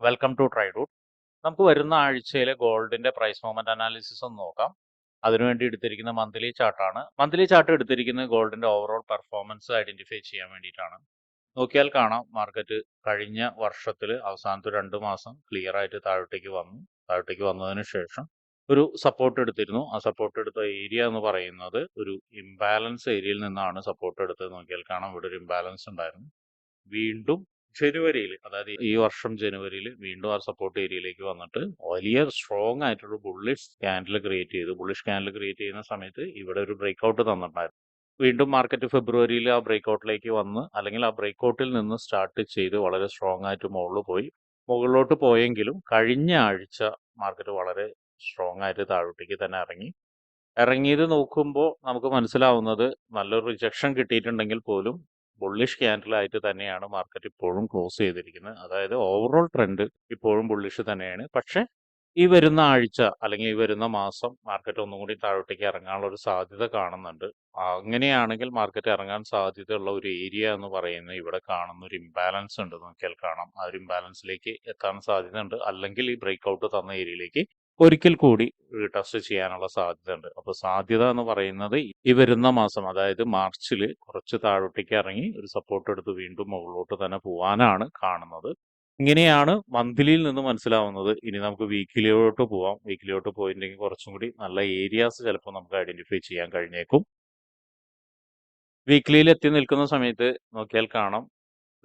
Welcome to ട്രൈഡൂട്ട്. നമുക്ക് വരുന്ന ആഴ്ചയിലെ ഗോൾഡിന്റെ പ്രൈസ് മൂവ്മെന്റ് അനാലിസിസ് ഒന്ന് നോക്കാം. അതിനുവേണ്ടി എടുത്തിരിക്കുന്ന മന്ത്ലി ചാർട്ടാണ്. മന്ത്ലി ചാർട്ട് എടുത്തിരിക്കുന്നത് ഗോൾഡിന്റെ ഓവറോൾ പെർഫോമൻസ് ഐഡന്റിഫൈ ചെയ്യാൻ വേണ്ടിയിട്ടാണ്. നോക്കിയാൽ കാണാം മാർക്കറ്റ് കഴിഞ്ഞ വർഷത്തിൽ അവസാനത്തെ 2 മാസം ക്ലിയർ ആയിട്ട് താഴോട്ടേക്ക് വന്നതിന് ശേഷം ഒരു സപ്പോർട്ട് എടുത്തിരുന്നു. ആ സപ്പോർട്ട് എടുത്ത ഏരിയ എന്ന് പറയുന്നത് ഒരു ഇംബാലൻസ് ഏരിയയിൽ നിന്നാണ് സപ്പോർട്ട് എടുത്തത്. നോക്കിയാൽ കാണാം ഇവിടെ ഒരു ഇംബാലൻസ് ഉണ്ടായിരുന്നു. വീണ്ടും ജനുവരിയിൽ, അതായത് ഈ വർഷം ജനുവരിയിൽ വീണ്ടും ആ സപ്പോർട്ട് ഏരിയയിലേക്ക് വന്നിട്ട് വലിയ സ്ട്രോങ് ആയിട്ടുള്ള ബുള്ളിഷ് ക്യാൻഡിൽ ക്രിയേറ്റ് ചെയ്തു. ബുള്ളിഷ് ക്യാൻഡിൽ ക്രിയേറ്റ് ചെയ്യുന്ന സമയത്ത് ഇവിടെ ഒരു ബ്രേക്ക്ഔട്ട് തന്നിട്ടുണ്ടായിരുന്നു. വീണ്ടും മാർക്കറ്റ് ഫെബ്രുവരിയിൽ ആ ബ്രേക്ക്ഔട്ടിലേക്ക് വന്ന്, അല്ലെങ്കിൽ ആ ബ്രേക്ക്ഔട്ടിൽ നിന്ന് സ്റ്റാർട്ട് ചെയ്ത് വളരെ സ്ട്രോങ് ആയിട്ട് മുകളിലോട്ട് പോയെങ്കിലും കഴിഞ്ഞ ആഴ്ച മാർക്കറ്റ് വളരെ സ്ട്രോങ് ആയിട്ട് താഴോട്ടേക്ക് തന്നെ ഇറങ്ങിയത് നോക്കുമ്പോൾ നമുക്ക് മനസ്സിലാവുന്നത് നല്ലൊരു റിജക്ഷൻ കിട്ടിയിട്ടുണ്ടെങ്കിൽ പോലും ബുള്ളിഷ് ക്യാൻഡിലായിട്ട് തന്നെയാണ് മാർക്കറ്റ് ഇപ്പോഴും ക്ലോസ് ചെയ്തിരിക്കുന്നത്. അതായത് ഓവറോൾ ട്രെൻഡ് ഇപ്പോഴും ബുള്ളിഷ് തന്നെയാണ്. പക്ഷെ ഈ വരുന്ന ആഴ്ച അല്ലെങ്കിൽ ഈ വരുന്ന മാസം മാർക്കറ്റ് ഒന്നും കൂടി താഴോട്ടേക്ക് ഇറങ്ങാനുള്ള ഒരു സാധ്യത കാണുന്നുണ്ട്. അങ്ങനെയാണെങ്കിൽ മാർക്കറ്റ് ഇറങ്ങാൻ സാധ്യതയുള്ള ഒരു ഏരിയ എന്ന് പറയുന്നത് ഇവിടെ കാണുന്ന ഒരു ഇംബാലൻസ് ഉണ്ട്. നോക്കിയാൽ കാണാം ആ ഒരു ഇംബാലൻസിലേക്ക് എത്താൻ സാധ്യതയുണ്ട്. അല്ലെങ്കിൽ ഈ ബ്രേക്ക്ഔട്ട് തന്ന ഏരിയയിലേക്ക് ഒരിക്കൽ കൂടി ടെസ്റ്റ് ചെയ്യാനുള്ള സാധ്യത ഉണ്ട്. അപ്പോൾ സാധ്യത എന്ന് പറയുന്നത് ഈ വരുന്ന മാസം, അതായത് മാർച്ചിൽ കുറച്ച് താഴോട്ടേക്ക് ഇറങ്ങി ഒരു സപ്പോർട്ട് എടുത്ത് വീണ്ടും മുകളിലോട്ട് തന്നെ പോകാനാണ് കാണുന്നത്. ഇങ്ങനെയാണ് മന്ത്ലിയിൽ നിന്ന് മനസ്സിലാവുന്നത്. ഇനി നമുക്ക് വീക്കിലിയോട്ട് പോവാം. വീക്കിലിയോട്ട് പോയിട്ടുണ്ടെങ്കിൽ കുറച്ചും കൂടി നല്ല ഏരിയാസ് ചിലപ്പോൾ നമുക്ക് ഐഡന്റിഫൈ ചെയ്യാൻ കഴിഞ്ഞേക്കും. വീക്കിലിയിൽ എത്തി നിൽക്കുന്ന സമയത്ത് നോക്കിയാൽ കാണാം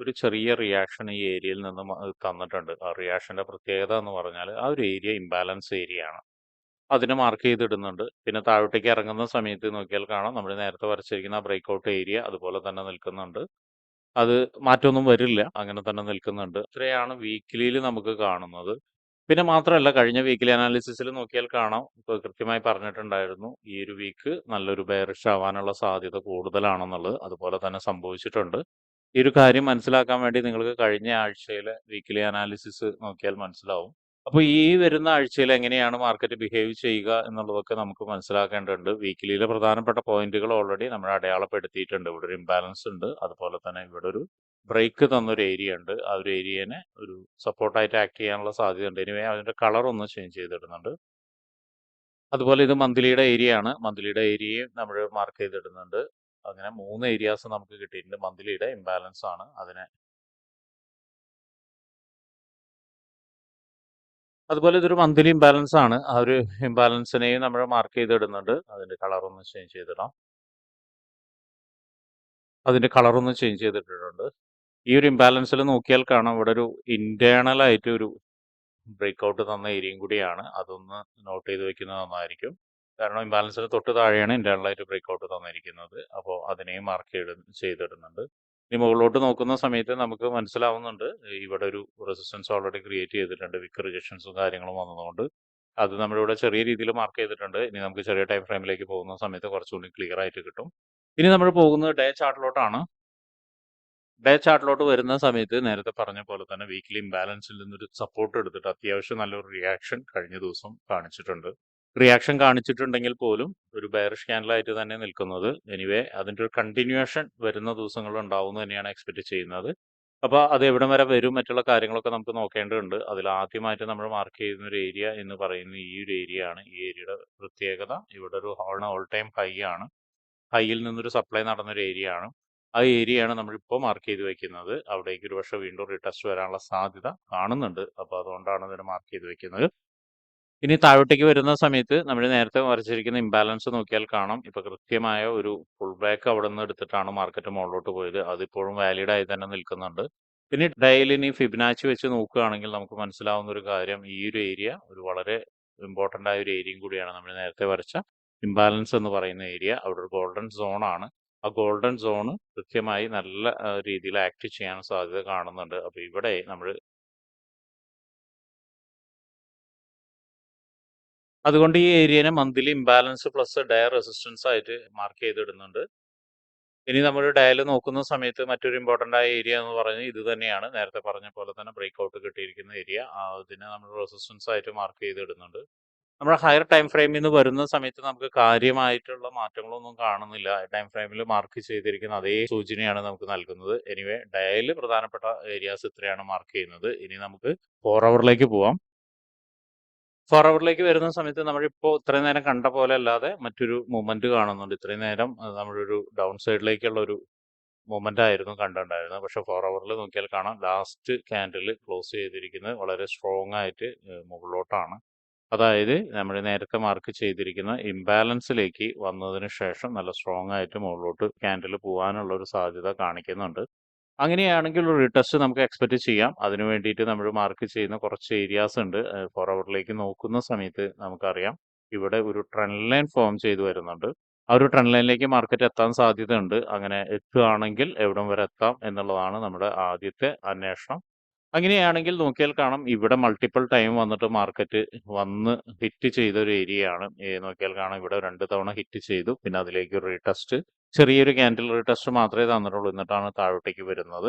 ഒരു ചെറിയ റിയാക്ഷൻ ഈ ഏരിയയിൽ നിന്ന് തന്നിട്ടുണ്ട്. ആ റിയാക്ഷന്റെ പ്രത്യേകത എന്ന് പറഞ്ഞാൽ ആ ഒരു ഏരിയ ഇംബാലൻസ് ഏരിയ ആണ്. അതിനെ മാർക്ക് ചെയ്തിടുന്നുണ്ട്. പിന്നെ താഴോട്ടേക്ക് ഇറങ്ങുന്ന സമയത്ത് നോക്കിയാൽ കാണാം നമ്മൾ നേരത്തെ വരച്ചിരിക്കുന്ന ബ്രേക്ക്ഔട്ട് ഏരിയ അതുപോലെ തന്നെ നിൽക്കുന്നുണ്ട്. അത് മാറ്റമൊന്നും വരില്ല, അങ്ങനെ തന്നെ നിൽക്കുന്നുണ്ട്. ഇത്രയാണ് വീക്കിലിയിൽ നമുക്ക് കാണുന്നത്. പിന്നെ മാത്രമല്ല, കഴിഞ്ഞ വീക്കിലി അനാലിസിസിൽ നോക്കിയാൽ കാണാം, ഇപ്പോൾ കൃത്യമായി പറഞ്ഞിട്ടുണ്ടായിരുന്നു ഈ ഒരു വീക്ക് നല്ലൊരു ബെയറിഷ് ആവാനുള്ള സാധ്യത കൂടുതലാണെന്നുള്ളത്. അതുപോലെ തന്നെ സംഭവിച്ചിട്ടുണ്ട്. ഈ ഒരു കാര്യം മനസ്സിലാക്കാൻ വേണ്ടി നിങ്ങൾക്ക് കഴിഞ്ഞ ആഴ്ചയിലെ വീക്കിലി അനാലിസിസ് നോക്കിയാൽ മനസ്സിലാവും. അപ്പോൾ ഈ വരുന്ന ആഴ്ചയിൽ എങ്ങനെയാണ് മാർക്കറ്റ് ബിഹേവ് ചെയ്യുക എന്നുള്ളതൊക്കെ നമുക്ക് മനസ്സിലാക്കേണ്ടതുണ്ട്. വീക്കിലിയിലെ പ്രധാനപ്പെട്ട പോയിന്റുകൾ ഓൾറെഡി നമ്മൾ അടയാളപ്പെടുത്തിയിട്ടുണ്ട്. ഇവിടെ ഒരു ഇംബാലൻസ് ഉണ്ട്, അതുപോലെ തന്നെ ഇവിടെ ഒരു ബ്രേക്ക് തന്നൊരു ഏരിയ ഉണ്ട്. ആ ഒരു ഏരിയനെ ഒരു സപ്പോർട്ടായിട്ട് ആക്ട് ചെയ്യാനുള്ള സാധ്യതയുണ്ട്. എനിവേ അതിന്റെ കളർ ഒന്ന് ചേഞ്ച് ചെയ്തിടുന്നുണ്ട്. അതുപോലെ ഇത് മന്ത്ലിയുടെ ഏരിയ ആണ്. മന്ത്ലിയുടെ ഏരിയയും നമ്മൾ മാർക്ക് ചെയ്തിടുന്നുണ്ട്. അങ്ങനെ 3 ഏരിയാസ് നമുക്ക് കിട്ടിയിട്ടുണ്ട്. മന്ത്ലിയുടെ ഇംബാലൻസ് ആണ് അതിനെ. അതുപോലെ ഇതൊരു മന്ത്ലി ഇംബാലൻസ് ആണ്. ആ ഒരു ഇംബാലൻസിനെയും നമ്മൾ മാർക്ക് ചെയ്തിടുന്നുണ്ട്. അതിന്റെ കളർ ഒന്ന് ചേഞ്ച് ചെയ്തിടാം. അതിന്റെ കളർ ഒന്ന് ചേഞ്ച് ചെയ്തിട്ടിട്ടുണ്ട്. ഈ ഒരു ഇംബാലൻസിൽ നോക്കിയാൽ കാണാം ഇവിടെ ഒരു ഇന്റേണൽ ആയിട്ട് ഒരു ബ്രേക്ക്ഔട്ട് തന്ന ഏരിയയും കൂടിയാണ്. അതൊന്ന് നോട്ട് ചെയ്ത് വെക്കുന്നത് നന്നായിരിക്കും. കാരണം ഇംബാലൻസിന് തൊട്ട് താഴെയാണ് ഇന്റേണൽ ആയിട്ട് ബ്രേക്ക്ഔട്ട് തന്നിരിക്കുന്നത്. അപ്പോൾ അതിനെയും മാർക്ക് ചെയ്തിടുന്നുണ്ട്. ഇനി മുകളിലോട്ട് നോക്കുന്ന സമയത്ത് നമുക്ക് മനസ്സിലാവുന്നുണ്ട് ഇവിടെ ഒരു റെസിസ്റ്റൻസ് ഓൾറെഡി ക്രിയേറ്റ് ചെയ്തിട്ടുണ്ട്. വിക്ക് റിജക്ഷൻസും കാര്യങ്ങളും വന്നതുകൊണ്ട് അത് നമ്മളിവിടെ ചെറിയ രീതിയിൽ മാർക്ക് ചെയ്തിട്ടുണ്ട്. ഇനി നമുക്ക് ചെറിയ ടൈം ഫ്രെയിമിലേക്ക് പോകുന്ന സമയത്ത് കുറച്ചുകൂടി ക്ലിയർ ആയിട്ട് കിട്ടും. ഇനി നമ്മൾ പോകുന്നത് ഡേ ചാർട്ടിലോട്ടാണ്. ഡേ ചാർട്ടിലോട്ട് വരുന്ന സമയത്ത് നേരത്തെ പറഞ്ഞ പോലെ തന്നെ വീക്കിലി ഇംബാലൻസിൽ നിന്നൊരു സപ്പോർട്ട് എടുത്തിട്ട് അത്യാവശ്യം നല്ലൊരു റിയാക്ഷൻ കഴിഞ്ഞ ദിവസം കാണിച്ചിട്ടുണ്ട്. റിയാക്ഷൻ കാണിച്ചിട്ടുണ്ടെങ്കിൽ പോലും ഒരു ബെയറിഷ് ക്യാൻഡിലായിട്ട് തന്നെ നിൽക്കുന്നത്. എനിവേ അതിന്റെ ഒരു കണ്ടിന്യൂഷൻ വരുന്ന ദിവസങ്ങളിൽ ഉണ്ടാവും എന്ന് തന്നെയാണ് എക്സ്പെക്ട് ചെയ്യുന്നത്. അപ്പോൾ അത് എവിടം വരെ വരും, മറ്റുള്ള കാര്യങ്ങളൊക്കെ നമുക്ക് നോക്കേണ്ടതുണ്ട്. അതിൽ ആദ്യമായിട്ട് നമ്മൾ മാർക്ക് ചെയ്യുന്ന ഒരു ഏരിയ എന്ന് പറയുന്നത് ഈ ഒരു ഏരിയ ആണ്. ഈ ഏരിയയുടെ പ്രത്യേകത ഇവിടെ ഒരു ഓൾ ടൈം ഹൈ ആണ്. ഹൈയിൽ നിന്നൊരു സപ്ലൈ നടന്നൊരു ഏരിയ ആണ്. ആ ഏരിയ ആണ് നമ്മളിപ്പോൾ മാർക്ക് ചെയ്ത് വെക്കുന്നത്. അവിടേക്ക് ഒരു പക്ഷേ വീണ്ടും റീടെസ്റ്റ് വരാനുള്ള സാധ്യത കാണുന്നുണ്ട്. അപ്പോൾ അതുകൊണ്ടാണ് ഇതിനെ മാർക്ക് ചെയ്ത് വെക്കുന്നത്. ഇനി താഴോട്ടേക്ക് വരുന്ന സമയത്ത് നമ്മൾ നേരത്തെ വരച്ചിരിക്കുന്ന ഇംബാലൻസ് നോക്കിയാൽ കാണാം, ഇപ്പൊ കൃത്യമായ ഒരു ഫുൾ ബാക്ക് അവിടെ നിന്ന് എടുത്തിട്ടാണ് മാർക്കറ്റ് മുകളിലോട്ട് പോയത്. അതിപ്പോഴും വാലിഡ് ആയി തന്നെ നിൽക്കുന്നുണ്ട്. പിന്നെ ഡെയിലി ഇനി ഫിബനാച്ചി വെച്ച് നോക്കുകയാണെങ്കിൽ നമുക്ക് മനസ്സിലാവുന്ന ഒരു കാര്യം, ഈ ഒരു ഏരിയ ഒരു വളരെ ഇമ്പോർട്ടൻ്റ് ആയ ഒരു ഏരിയയും കൂടിയാണ്. നമ്മൾ നേരത്തെ വരച്ച ഇംബാലൻസ് എന്ന് പറയുന്ന ഏരിയ. അവിടെ ഒരു ഗോൾഡൻ സോൺ ആണ്. ആ ഗോൾഡൻ സോൺ കൃത്യമായി നല്ല രീതിയിൽ ആക്ട് ചെയ്യാൻ സാധ്യത കാണുന്നുണ്ട്. അപ്പോൾ ഇവിടെ നമ്മൾ അതുകൊണ്ട് ഈ ഏരിയനെ monthly imbalance plus day resistance ആയിട്ട് മാർക്ക് ചെയ്തിടുന്നുണ്ട്. ഇനി നമ്മൾ ഡയൽ നോക്കുന്ന സമയത്ത് മറ്റൊരു ഇമ്പോർട്ടൻ്റ് ആയ ഏരിയ എന്ന് പറയുന്നത് ഇത് തന്നെയാണ്. നേരത്തെ പറഞ്ഞ പോലെ തന്നെ ബ്രേക്ക്ഔട്ട് കിട്ടിയിരിക്കുന്ന ഏരിയ. അതിനെ നമ്മൾ റെസിസ്റ്റൻസ് ആയിട്ട് മാർക്ക് ചെയ്തിടുന്നുണ്ട്. നമ്മുടെ ഹയർ ടൈം ഫ്രെയിമിൽ നിന്ന് വരുന്ന സമയത്ത് നമുക്ക് കാര്യമായിട്ടുള്ള മാറ്റങ്ങളൊന്നും കാണുന്നില്ല. ടൈം ഫ്രെയിമിൽ മാർക്ക് ചെയ്തിരിക്കുന്ന അതേ സൂചനയാണ് നമുക്ക് നൽകുന്നത്. എനിവേ ഡയയിൽ പ്രധാനപ്പെട്ട ഏരിയാസ് ഇത്രയാണ് മാർക്ക് ചെയ്യുന്നത്. ഇനി നമുക്ക് 4 ഹവറിലേക്ക് പോവാം. 4 ഹവറിലേക്ക് വരുന്ന സമയത്ത് നമ്മളിപ്പോൾ ഇത്രയും നേരം കണ്ട പോലെ അല്ലാതെ മറ്റൊരു മൂവ്മെന്റ് കാണുന്നുണ്ട്. ഇത്രയും നേരം നമ്മളൊരു ഡൗൺ സൈഡിലേക്കുള്ള ഒരു മൂവ്മെന്റ് ആയിരുന്നു കണ്ടിട്ടുണ്ടായിരുന്നത്. പക്ഷെ 4 ഹവറിൽ നോക്കിയാൽ കാണാം ലാസ്റ്റ് ക്യാൻഡിൽ ക്ലോസ് ചെയ്തിരിക്കുന്നത് വളരെ സ്ട്രോങ് ആയിട്ട് മുകളിലോട്ടാണ്. അതായത് നമ്മൾ നേരത്തെ മാർക്ക് ചെയ്തിരിക്കുന്ന ഇംബാലൻസിലേക്ക് വന്നതിന് ശേഷം നല്ല സ്ട്രോങ് ആയിട്ട് മുകളിലോട്ട് ക്യാൻഡിൽ പോകാനുള്ള ഒരു സാധ്യത കാണിക്കുന്നുണ്ട്. അങ്ങനെയാണെങ്കിൽ ഒരു റീടെസ്റ്റ് നമുക്ക് എക്സ്പെക്ട് ചെയ്യാം. അതിന് വേണ്ടിയിട്ട് നമ്മൾ മാർക്ക് ചെയ്യുന്ന കുറച്ച് ഏരിയാസ് ഉണ്ട്. 4 ഹവറിലേക്ക് നോക്കുന്ന സമയത്ത് നമുക്കറിയാം ഇവിടെ ഒരു ട്രെൻഡ് ലൈൻ ഫോം ചെയ്തു വരുന്നുണ്ട്. ആ ഒരു ട്രെൻഡ് ലൈനിലേക്ക് മാർക്കറ്റ് എത്താൻ സാധ്യതയുണ്ട്. അങ്ങനെ എത്തുകയാണെങ്കിൽ എവിടം വരെ എത്താം എന്നുള്ളതാണ് നമ്മുടെ ആദ്യത്തെ അന്വേഷണം. അങ്ങനെയാണെങ്കിൽ നോക്കിയാൽ കാണാം ഇവിടെ മൾട്ടിപ്പിൾ ടൈം വന്നിട്ട് മാർക്കറ്റ് വന്ന് ഹിറ്റ് ചെയ്ത ഒരു ഏരിയയാണ്. നോക്കിയാൽ കാണാം ഇവിടെ 2 തവണ ഹിറ്റ് ചെയ്തു. പിന്നെ അതിലേക്ക് ഒരു റീടെസ്റ്റ്, ചെറിയൊരു ക്യാൻഡിൽ റീടെസ്റ്റ് മാത്രമേ തന്നിട്ടുള്ളൂ. എന്നിട്ടാണ് താഴോട്ടേക്ക് വരുന്നത്.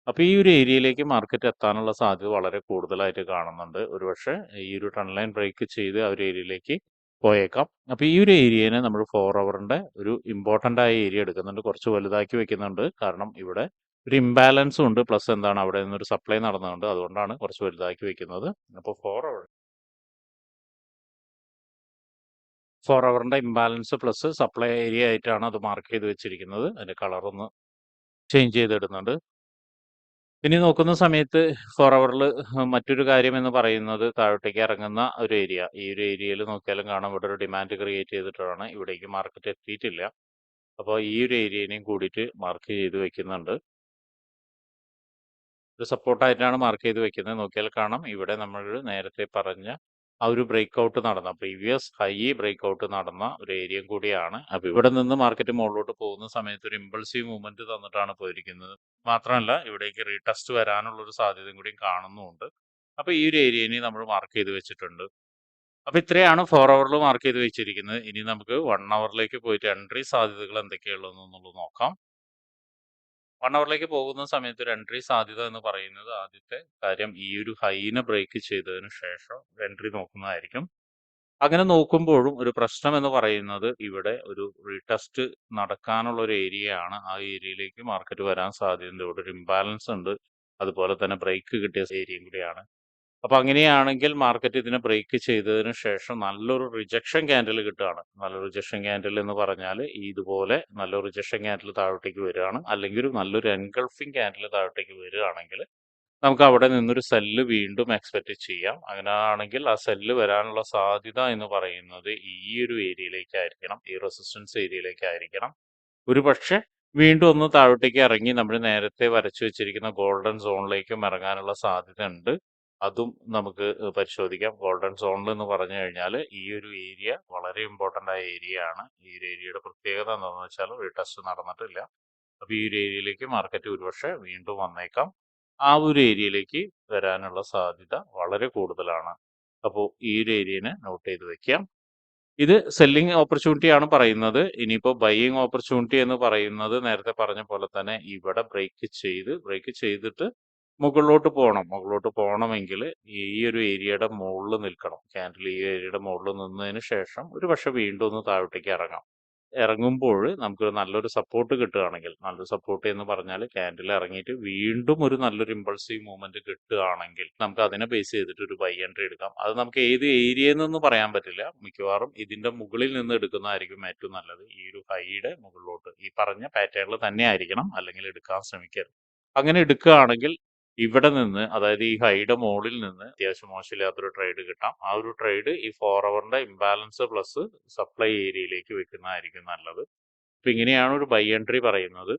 അപ്പോൾ ഈ ഒരു ഏരിയയിലേക്ക് മാർക്കറ്റ് എത്താനുള്ള സാധ്യത വളരെ കൂടുതലായിട്ട് കാണുന്നുണ്ട്. ഒരുപക്ഷെ ഈ ഒരു ട്രെൻഡ് ലൈൻ ബ്രേക്ക് ചെയ്ത് ആ ഒരു ഏരിയയിലേക്ക് പോയേക്കാം. അപ്പോൾ ഈ ഒരു ഏരിയനെ നമ്മൾ 4 ഹവറിന്റെ ഒരു ഇമ്പോർട്ടന്റ് ആയ ഏരിയ എടുക്കുന്നുണ്ട്. കുറച്ച് വലുതാക്കി വെക്കുന്നുണ്ട്. കാരണം ഇവിടെ ഒരു ഇംബാലൻസും ഉണ്ട്. പ്ലസ് എന്താണ് അവിടെ നിന്നൊരു സപ്ലൈ നടന്നുണ്ട്. അതുകൊണ്ടാണ് കുറച്ച് വലുതാക്കി വെക്കുന്നത്. അപ്പോൾ 4 ഹവറിന്റെ ഇംബാലൻസ് പ്ലസ് സപ്ലൈ ഏരിയ ആയിട്ടാണ് അത് മാർക്ക് ചെയ്ത് വെച്ചിരിക്കുന്നത്. അതിന്റെ കളർ ഒന്ന് ചേഞ്ച് ചെയ്തിടുന്നുണ്ട്. ഇനി നോക്കുന്ന സമയത്ത് 4 ഹവറിൽ മറ്റൊരു കാര്യം എന്ന് പറയുന്നത് താഴോട്ടേക്ക് ഇറങ്ങുന്ന ഒരു ഏരിയ. ഈ ഒരു ഏരിയയിൽ നോക്കിയാലും കാണാം ഇവിടെ ഒരു ഡിമാൻഡ് ക്രിയേറ്റ് ചെയ്തിട്ടാണ് ഇവിടേക്ക് മാർക്കറ്റ് എത്തിയിട്ടില്ല. അപ്പോൾ ഈ ഒരു ഏരിയനെയും കൂടിയിട്ട് മാർക്ക് ചെയ്ത് വെക്കുന്നുണ്ട്. ഒരു സപ്പോർട്ടായിട്ടാണ് മാർക്ക് ചെയ്ത് വെക്കുന്നത്. നോക്കിയാൽ കാണാം ഇവിടെ നമ്മൾ നേരത്തെ പറഞ്ഞ ആ ഒരു ബ്രേക്ക് ഔട്ട് നടന്ന പ്രീവിയസ് ഹൈ ബ്രേക്ക് ഔട്ട് നടന്ന ഒരു ഏരിയ കൂടിയാണ്. അപ്പോൾ ഇവിടെ നിന്ന് മാർക്കറ്റ് മുകളിലോട്ട് പോകുന്ന സമയത്ത് ഒരു ഇമ്പൾസീവ് മൂവ്മെന്റ് തന്നിട്ടാണ് പോയിരിക്കുന്നത്. മാത്രമല്ല ഇവിടേക്ക് റീടെസ്റ്റ് വരാനുള്ള ഒരു സാധ്യതയും കൂടി കാണുന്നുമുണ്ട്. അപ്പോൾ ഈ ഒരു ഏരിയനെ നമ്മൾ മാർക്ക് ചെയ്ത് വെച്ചിട്ടുണ്ട്. അപ്പോൾ ഇത്രയാണ് 4 ഹവറിൽ മാർക്ക് ചെയ്ത് വെച്ചിരിക്കുന്നത്. ഇനി നമുക്ക് 1 ഹവറിലേക്ക് പോയിട്ട് എൻട്രി സാധ്യതകൾ എന്തൊക്കെയുള്ളതെന്നുള്ളത് നോക്കാം. 1 ഹവറിലേക്ക് പോകുന്ന സമയത്ത് ഒരു എൻട്രി സാധ്യത എന്ന് പറയുന്നത് ആദ്യത്തെ കാര്യം ഈ ഒരു ഹൈനെ ബ്രേക്ക് ചെയ്തതിന് ശേഷം എൻട്രി നോക്കുന്നതായിരിക്കും. അങ്ങനെ നോക്കുമ്പോഴും ഒരു പ്രശ്നം എന്ന് പറയുന്നത് ഇവിടെ ഒരു റീടെസ്റ്റ് നടക്കാനുള്ള ഒരു ഏരിയ ആണ്. ആ ഏരിയയിലേക്ക് മാർക്കറ്റ് വരാൻ സാധ്യതയുണ്ട്. ഇവിടെ ഒരു ഇംബാലൻസ് ഉണ്ട്. അതുപോലെ തന്നെ ബ്രേക്ക് കിട്ടിയ ഏരിയയും കൂടിയാണ്. അപ്പൊ അങ്ങനെയാണെങ്കിൽ മാർക്കറ്റ് ഇതിനെ ബ്രേക്ക് ചെയ്തതിന് ശേഷം നല്ലൊരു റിജക്ഷൻ ക്യാൻഡിൽ കിട്ടുകയാണ്. നല്ലൊരു റിജക്ഷൻ ക്യാൻഡിൽ എന്ന് പറഞ്ഞാൽ ഇതുപോലെ നല്ലൊരു റിജക്ഷൻ ക്യാൻഡിൽ താഴോട്ടേക്ക് വരികയാണ്. അല്ലെങ്കിൽ ഒരു നല്ലൊരു എൻഗൾഫിംഗ് ക്യാൻഡിൽ താഴോട്ടേക്ക് വരികയാണെങ്കിൽ നമുക്ക് അവിടെ നിന്നൊരു സെല്ല് വീണ്ടും എക്സ്പെക്ട് ചെയ്യാം. അങ്ങനെയാണെങ്കിൽ ആ സെല്ല് വരാനുള്ള സാധ്യത എന്ന് പറയുന്നത് ഈ ഒരു ഏരിയയിലേക്കായിരിക്കണം, ഈ റെസിസ്റ്റൻസ് ഏരിയയിലേക്കായിരിക്കണം. ഒരു പക്ഷെ വീണ്ടും ഒന്ന് താഴോട്ടേക്ക് ഇറങ്ങി നമ്മൾ നേരത്തെ വരച്ചു വെച്ചിരിക്കുന്ന ഗോൾഡൻ സോണിലേക്കും ഇറങ്ങാനുള്ള സാധ്യത ഉണ്ട്. അതും നമുക്ക് പരിശോധിക്കാം. ഗോൾഡൻ സോണിൽ എന്ന് പറഞ്ഞു കഴിഞ്ഞാൽ ഈ ഒരു ഏരിയ വളരെ ഇമ്പോർട്ടൻ്റ് ആയ ഏരിയ ആണ്. ഈ ഒരു ഏരിയയുടെ പ്രത്യേകത എന്താണെന്ന് വെച്ചാൽ റീടെസ്റ്റ് നടന്നിട്ടില്ല. അപ്പോൾ ഈ ഒരു ഏരിയയിലേക്ക് മാർക്കറ്റ് ഒരുപക്ഷെ വീണ്ടും വന്നേക്കാം. ആ ഒരു ഏരിയയിലേക്ക് വരാനുള്ള സാധ്യത വളരെ കൂടുതലാണ്. അപ്പോൾ ഈ ഒരു ഏരിയനെ നോട്ട് ചെയ്ത് വെക്കാം. ഇത് സെല്ലിംഗ് ഓപ്പർച്യൂണിറ്റി ആണ് പറയുന്നത്. ഇനിയിപ്പോൾ ബൈയിങ് ഓപ്പർച്യൂണിറ്റി എന്ന് പറയുന്നത് നേരത്തെ പറഞ്ഞ പോലെ തന്നെ ഇവിടെ ബ്രേക്ക് ചെയ്തിട്ട് മുകളിലോട്ട് പോകണം. മുകളിലോട്ട് പോകണമെങ്കിൽ ഈ ഒരു ഏരിയയുടെ മുകളിൽ നിൽക്കണം. ക്യാൻഡിൽ ഈ ഏരിയയുടെ മുകളിൽ നിന്നതിന് ശേഷം ഒരു പക്ഷെ വീണ്ടും ഒന്ന് താഴോട്ടേക്ക് ഇറങ്ങാം. ഇറങ്ങുമ്പോൾ നമുക്ക് നല്ലൊരു സപ്പോർട്ട് കിട്ടുകയാണെങ്കിൽ, നല്ലൊരു സപ്പോർട്ട് എന്ന് പറഞ്ഞാൽ ക്യാൻഡിൽ ഇറങ്ങിയിട്ട് വീണ്ടും ഒരു നല്ലൊരു ഇമ്പൾസീവ് മൂവ്മെന്റ് കിട്ടുകയാണെങ്കിൽ നമുക്ക് അതിനെ ബേസ് ചെയ്തിട്ട് ഒരു ബൈ എൻട്രി എടുക്കാം. അത് നമുക്ക് ഏത് ഏരിയയിൽ നിന്ന് പറയാൻ പറ്റില്ല. മിക്കവാറും ഇതിന്റെ മുകളിൽ നിന്ന് എടുക്കുന്നതായിരിക്കും ഏറ്റവും നല്ലത്. ഈ ഒരു ഹൈയുടെ മുകളിലോട്ട് ഈ പറഞ്ഞ പാറ്റേണിൽ തന്നെ ആയിരിക്കണം, അല്ലെങ്കിൽ എടുക്കാൻ ശ്രമിക്കരുത്. അങ്ങനെ എടുക്കുകയാണെങ്കിൽ ഇവിടെ നിന്ന്, അതായത് ഈ ഹൈയുടെ മുകളിൽ നിന്ന് അത്യാവശ്യം മോശമില്ലാത്തൊരു ട്രേഡ് കിട്ടാം. ആ ഒരു ട്രേഡ് ഈ 4 ഹവറിന്റെ ഇംബാലൻസ് പ്ലസ് സപ്ലൈ ഏരിയയിലേക്ക് വെക്കുന്നതായിരിക്കും നല്ലത്. അപ്പൊ ഇങ്ങനെയാണ് ഒരു ബൈ എൻട്രി പറയുന്നത്.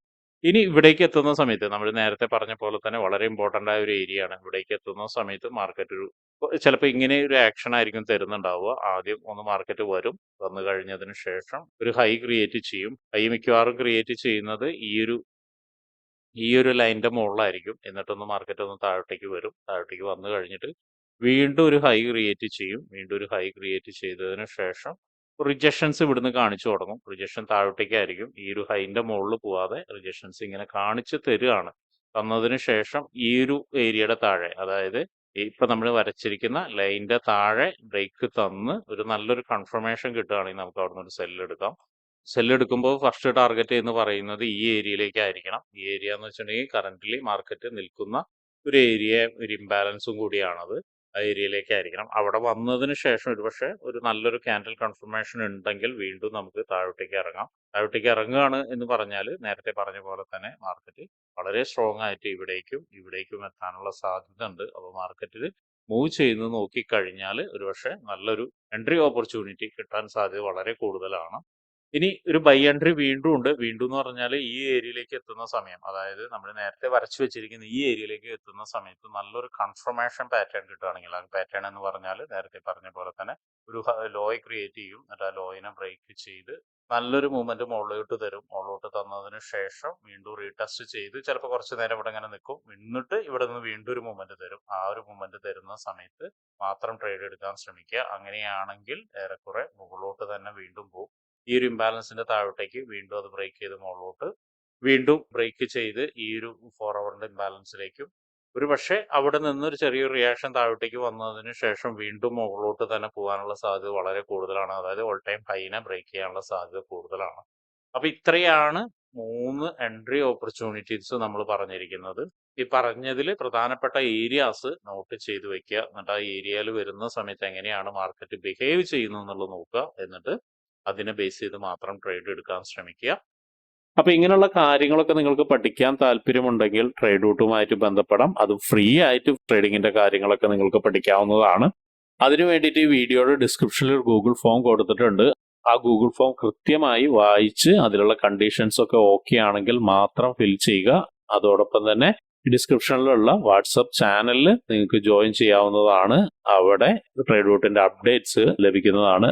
ഇനി ഇവിടേക്ക് എത്തുന്ന സമയത്ത് നമ്മൾ നേരത്തെ പറഞ്ഞ പോലെ തന്നെ വളരെ ഇമ്പോർട്ടന്റ് ആയ ഒരു ഏരിയ ആണ്. ഇവിടേക്ക് എത്തുന്ന സമയത്ത് മാർക്കറ്റ് ചിലപ്പോൾ ഇങ്ങനെ ഒരു ആക്ഷൻ ആയിരിക്കും തരുന്നുണ്ടാവുക. ആദ്യം ഒന്ന് മാർക്കറ്റ് വന്നു കഴിഞ്ഞതിന് ശേഷം ഒരു ഹൈ ക്രിയേറ്റ് ചെയ്യും. ഹൈ മിക്കവാറും ക്രിയേറ്റ് ചെയ്യുന്നത് ഈ ഒരു ലൈനിന്റെ മുകളിലായിരിക്കും. എന്നിട്ടൊന്ന് മാർക്കറ്റ് ഒന്ന് താഴോട്ടേക്ക് വരും. താഴോട്ടേക്ക് വന്നു കഴിഞ്ഞിട്ട് വീണ്ടും ഒരു ഹൈ ക്രിയേറ്റ് ചെയ്യും. വീണ്ടും ഒരു ഹൈ ക്രിയേറ്റ് ചെയ്തതിന് ശേഷം റിജക്ഷൻസ് ഇവിടുന്ന് കാണിച്ചു തുടങ്ങും. റിജക്ഷൻ താഴോട്ടേക്കായിരിക്കും. ഈ ഒരു ഹൈന്റെ മുകളിൽ പോവാതെ റിജക്ഷൻസ് ഇങ്ങനെ കാണിച്ചു തരികയാണ്. തന്നതിന് ശേഷം ഈ ഒരു ഏരിയയുടെ താഴെ, അതായത് ഇപ്പൊ നമ്മൾ വരച്ചിരിക്കുന്ന ലൈനിന്റെ താഴെ ബ്രേക്ക് തന്ന് ഒരു നല്ലൊരു കൺഫർമേഷൻ കിട്ടുകയാണെങ്കിൽ നമുക്ക് അവിടുന്ന് ഒരു സെല്ല് എടുക്കാം. സെല്ല് എടുക്കുമ്പോൾ ഫസ്റ്റ് ടാർഗറ്റ് എന്ന് പറയുന്നത് ഈ ഏരിയയിലേക്ക് ആയിരിക്കണം. ഈ ഏരിയ എന്ന് വെച്ചിട്ടുണ്ടെങ്കിൽ കറന്റ്ലി മാർക്കറ്റ് നിൽക്കുന്ന ഒരു ഏരിയ, ഒരു ഇംബാലൻസും കൂടിയാണത്. ആ ഏരിയയിലേക്ക് ആയിരിക്കണം. അവിടെ വന്നതിന് ശേഷം ഒരുപക്ഷെ ഒരു നല്ലൊരു ക്യാൻഡിൽ കൺഫർമേഷൻ ഉണ്ടെങ്കിൽ വീണ്ടും നമുക്ക് താഴോട്ടേക്ക് ഇറങ്ങാം. താഴോട്ടേക്ക് ഇറങ്ങുകയാണ് എന്ന് പറഞ്ഞാൽ നേരത്തെ പറഞ്ഞ പോലെ തന്നെ മാർക്കറ്റ് വളരെ സ്ട്രോങ് ആയിട്ട് ഇവിടേക്കും എത്താനുള്ള സാധ്യത ഉണ്ട്. അപ്പോൾ മാർക്കറ്റിൽ മൂവ് ചെയ്യുന്നത് നോക്കിക്കഴിഞ്ഞാൽ ഒരുപക്ഷെ നല്ലൊരു എൻട്രി ഓപ്പർച്യൂണിറ്റി കിട്ടാൻ സാധ്യത വളരെ കൂടുതലാണ്. ഇനി ഒരു ബൈ എൻട്രി വീണ്ടും ഉണ്ട്. വീണ്ടും എന്ന് പറഞ്ഞാൽ ഈ ഏരിയയിലേക്ക് എത്തുന്ന സമയം, അതായത് നമ്മൾ നേരത്തെ വരച്ചു വെച്ചിരിക്കുന്ന ഈ ഏരിയയിലേക്ക് എത്തുന്ന സമയത്ത് നല്ലൊരു കൺഫർമേഷൻ പാറ്റേൺ കിട്ടുകയാണെങ്കിൽ, ആ പാറ്റേൺ എന്ന് പറഞ്ഞാൽ നേരത്തെ പറഞ്ഞ പോലെ തന്നെ ഒരു ലോയ് ക്രിയേറ്റ് ചെയ്യും. എന്നിട്ട് ആ ലോയിനെ ബ്രേക്ക് ചെയ്ത് നല്ലൊരു മൂവ്മെന്റ് മുകളിലോട്ട് തരും. മുകളിലോട്ട് തന്നതിന് ശേഷം വീണ്ടും റീടെസ്റ്റ് ചെയ്ത് ചിലപ്പോൾ കുറച്ച് നേരം ഇവിടെ ഇങ്ങനെ നിൽക്കും. എന്നിട്ട് ഇവിടെ നിന്ന് വീണ്ടും ഒരു മൂവ്മെന്റ് തരും. ആ ഒരു മൂവ്മെന്റ് തരുന്ന സമയത്ത് മാത്രം ട്രേഡ് എടുക്കാൻ ശ്രമിക്കുക. അങ്ങനെയാണെങ്കിൽ ഏറെക്കുറെ മുകളിലോട്ട് തന്നെ വീണ്ടും പോകും. ഈ ഒരു ഇംബാലൻസിന്റെ താഴോട്ടേക്ക് വീണ്ടും അത് ബ്രേക്ക് ചെയ്ത് മുകളിലോട്ട് വീണ്ടും ബ്രേക്ക് ചെയ്ത് ഈ ഒരു 4 ഹവറിന്റെ ഇംബാലൻസിലേക്കും ഒരു പക്ഷേ അവിടെ നിന്ന് ഒരു ചെറിയൊരു റിയാക്ഷൻ താഴോട്ടേക്ക് വന്നതിന് ശേഷം വീണ്ടും മുകളിലോട്ട് തന്നെ പോകാനുള്ള സാധ്യത വളരെ കൂടുതലാണ്. അതായത് ഓൾ ടൈം ഹൈനെ ബ്രേക്ക് ചെയ്യാനുള്ള സാധ്യത കൂടുതലാണ്. അപ്പൊ ഇത്രയാണ് 3 എൻട്രി ഓപ്പർച്യൂണിറ്റീസ് നമ്മൾ പറഞ്ഞിരിക്കുന്നത്. ഈ പറഞ്ഞതിൽ പ്രധാനപ്പെട്ട ഏരിയാസ് നോട്ട് ചെയ്ത് വെക്കുക. എന്നിട്ട് ആ ഏരിയയിൽ വരുന്ന സമയത്ത് എങ്ങനെയാണ് മാർക്കറ്റ് ബിഹേവ് ചെയ്യുന്നത് എന്നുള്ളത് നോക്കുക. എന്നിട്ട് അതിനെ ബേസ് ചെയ്ത് മാത്രം ട്രേഡ് എടുക്കാൻ ശ്രമിക്കുക. അപ്പൊ ഇങ്ങനെയുള്ള കാര്യങ്ങളൊക്കെ നിങ്ങൾക്ക് പഠിക്കാൻ താല്പര്യമുണ്ടെങ്കിൽ ട്രേഡ് റൂട്ടുമായിട്ട് ബന്ധപ്പെടാം. അത് ഫ്രീ ആയിട്ട് ട്രേഡിങ്ങിന്റെ കാര്യങ്ങളൊക്കെ നിങ്ങൾക്ക് പഠിക്കാവുന്നതാണ്. അതിനു വേണ്ടിയിട്ട് ഈ വീഡിയോയുടെ ഡിസ്ക്രിപ്ഷനിൽ ഒരു ഗൂഗിൾ ഫോം കൊടുത്തിട്ടുണ്ട്. ആ ഗൂഗിൾ ഫോം കൃത്യമായി വായിച്ച് അതിലുള്ള കണ്ടീഷൻസ് ഒക്കെ ഓക്കെ ആണെങ്കിൽ മാത്രം ഫിൽ ചെയ്യുക. അതോടൊപ്പം തന്നെ ഡിസ്ക്രിപ്ഷനിലുള്ള വാട്സപ്പ് ചാനലിൽ നിങ്ങൾക്ക് ജോയിൻ ചെയ്യാവുന്നതാണ്. അവിടെ ട്രേഡ് റൂട്ടിന്റെ അപ്ഡേറ്റ്സ് ലഭിക്കുന്നതാണ്.